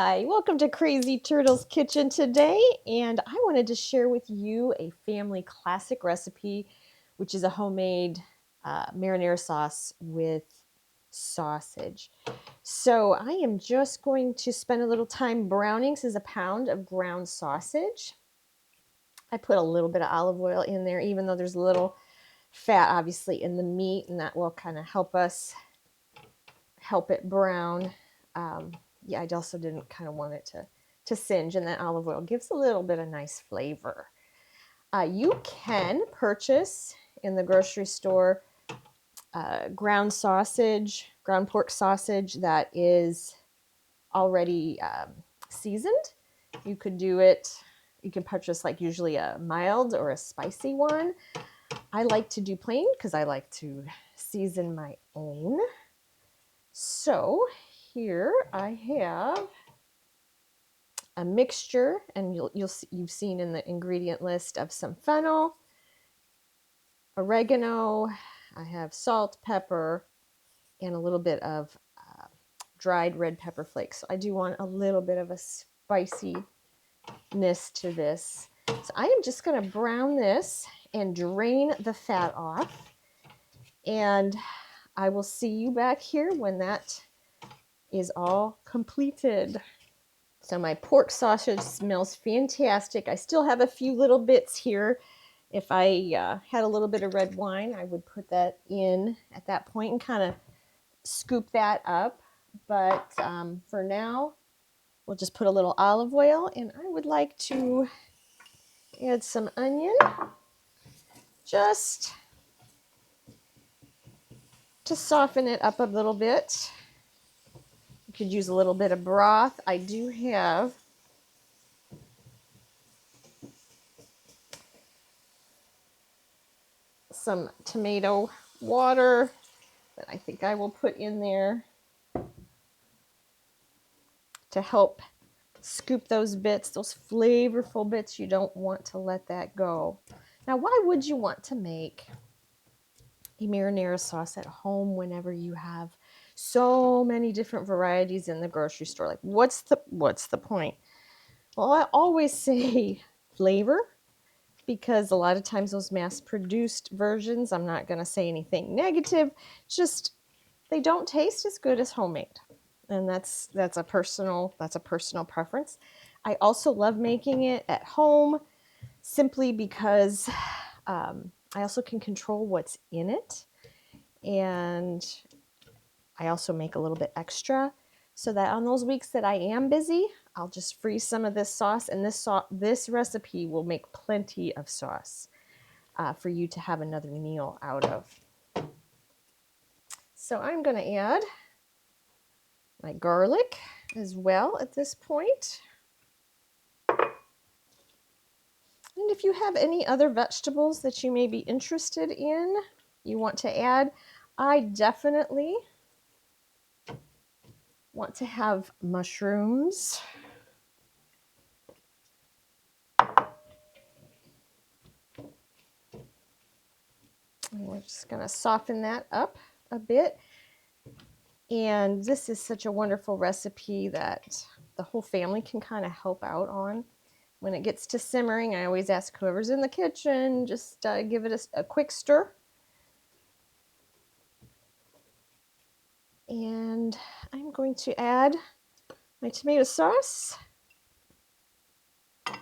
Hi, welcome to Crazy Turtle's Kitchen today, and I wanted to share with you a family classic recipe, which is a homemade marinara sauce with sausage. So I am just going to spend a little time browning. This is a pound of ground sausage. I put a little bit of olive oil in there, even though there's a little fat obviously in the meat, and that will kind of help it brown. Yeah, I also didn't kind of want it to singe, and that olive oil gives a little bit of nice flavor. You can purchase in the grocery store ground pork sausage that is already seasoned. You could do it, you can purchase like usually a mild or a spicy one. I like to do plain because I like to season my own. So here I have a mixture, and you've seen in the ingredient list of some fennel, oregano. I have salt, pepper, and a little bit of dried red pepper flakes. So I do want a little bit of a spiciness to this. So I am just going to brown this and drain the fat off, and I will see you back here when that is all completed. So my pork sausage smells fantastic. I still have a few little bits here. If I had a little bit of red wine, I would put that in at that point and kind of scoop that up. But for now, we'll just put a little olive oil, and I would like to add some onion just to soften it up a little bit. You could use a little bit of broth. I do have some tomato water that I think I will put in there to help scoop those bits, those flavorful bits. You don't want to let that go. Now, why would you want to make a marinara sauce at home whenever you have so many different varieties in the grocery store? Like, what's the point? Well, I always say flavor, because a lot of times those mass-produced versions, I'm not going to say anything negative, just they don't taste as good as homemade. And that's a personal preference. I also love making it at home simply because I also can control what's in it, and I also make a little bit extra so that on those weeks that I am busy, I'll just freeze some of this sauce, and this recipe will make plenty of sauce for you to have another meal out of. So I'm going to add my garlic as well at this point. And if you have any other vegetables that you may be interested in, you want to add, I definitely want to have mushrooms. And we're just going to soften that up a bit. And this is such a wonderful recipe that the whole family can kind of help out on. When it gets to simmering, I always ask whoever's in the kitchen, just give it a quick stir. And I'm going to add my tomato sauce, my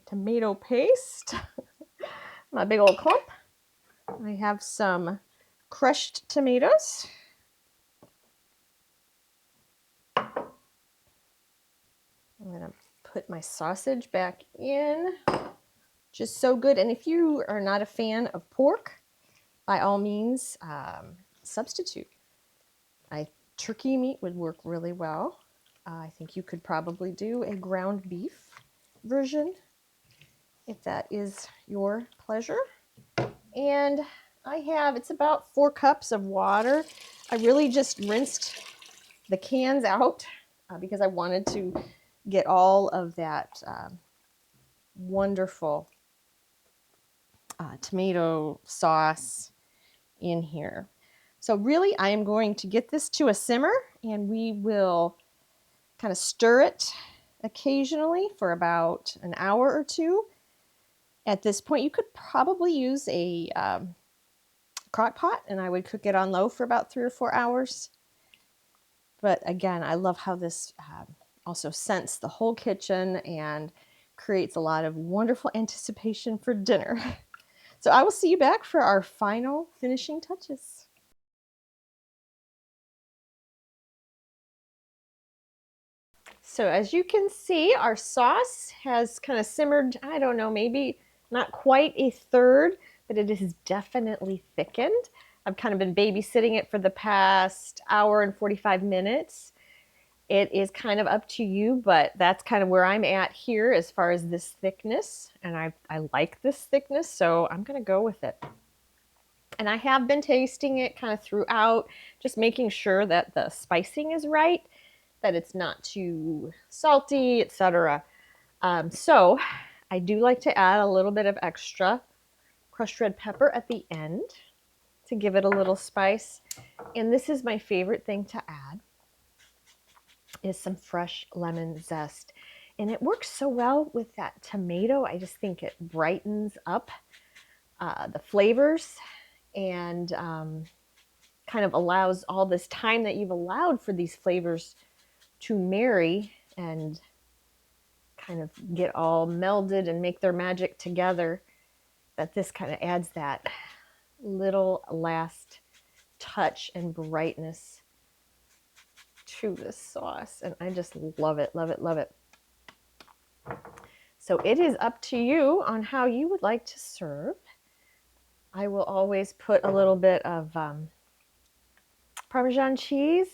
tomato paste, my big old clump. I have some crushed tomatoes. I'm going to put my sausage back in. Just so good. And if you are not a fan of pork, by all means, substitute. Turkey meat would work really well. I think you could probably do a ground beef version if that is your pleasure. And it's about 4 cups of water. I really just rinsed the cans out because I wanted to get all of that wonderful tomato sauce in here. So really, I am going to get this to a simmer, and we will kind of stir it occasionally for about an hour or two. At this point, you could probably use a crock pot, and I would cook it on low for about 3 or 4 hours. But again, I love how this also scents the whole kitchen and creates a lot of wonderful anticipation for dinner. So I will see you back for our final finishing touches. So as you can see, our sauce has kind of simmered, I don't know, maybe not quite a third, but it is definitely thickened. I've kind of been babysitting it for the past hour and 45 minutes. It is kind of up to you, but that's kind of where I'm at here as far as this thickness. And I like this thickness, so I'm going to go with it. And I have been tasting it kind of throughout, just making sure that the spicing is right, that it's not too salty, etc. So I do like to add a little bit of extra crushed red pepper at the end to give it a little spice. And this is my favorite thing to add, is some fresh lemon zest. And it works so well with that tomato. I just think it brightens up the flavors and kind of allows all this time that you've allowed for these flavors to marry and kind of get all melded and make their magic together, that this kind of adds that little last touch and brightness to this sauce. And I just love it, love it, love it. So it is up to you on how you would like to serve. I will always put a little bit of Parmesan cheese.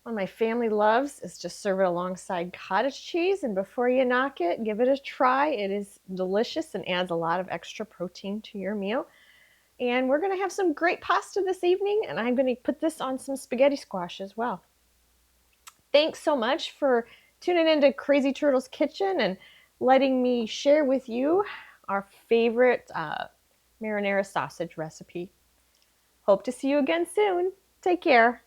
One my family loves is just serve it alongside cottage cheese, and before you knock it, give it a try. It is delicious and adds a lot of extra protein to your meal. And we're going to have some great pasta this evening, and I'm going to put this on some spaghetti squash as well. Thanks so much for tuning into Crazy Turtle's Kitchen and letting me share with you our favorite marinara sausage recipe. Hope to see you again soon. Take care.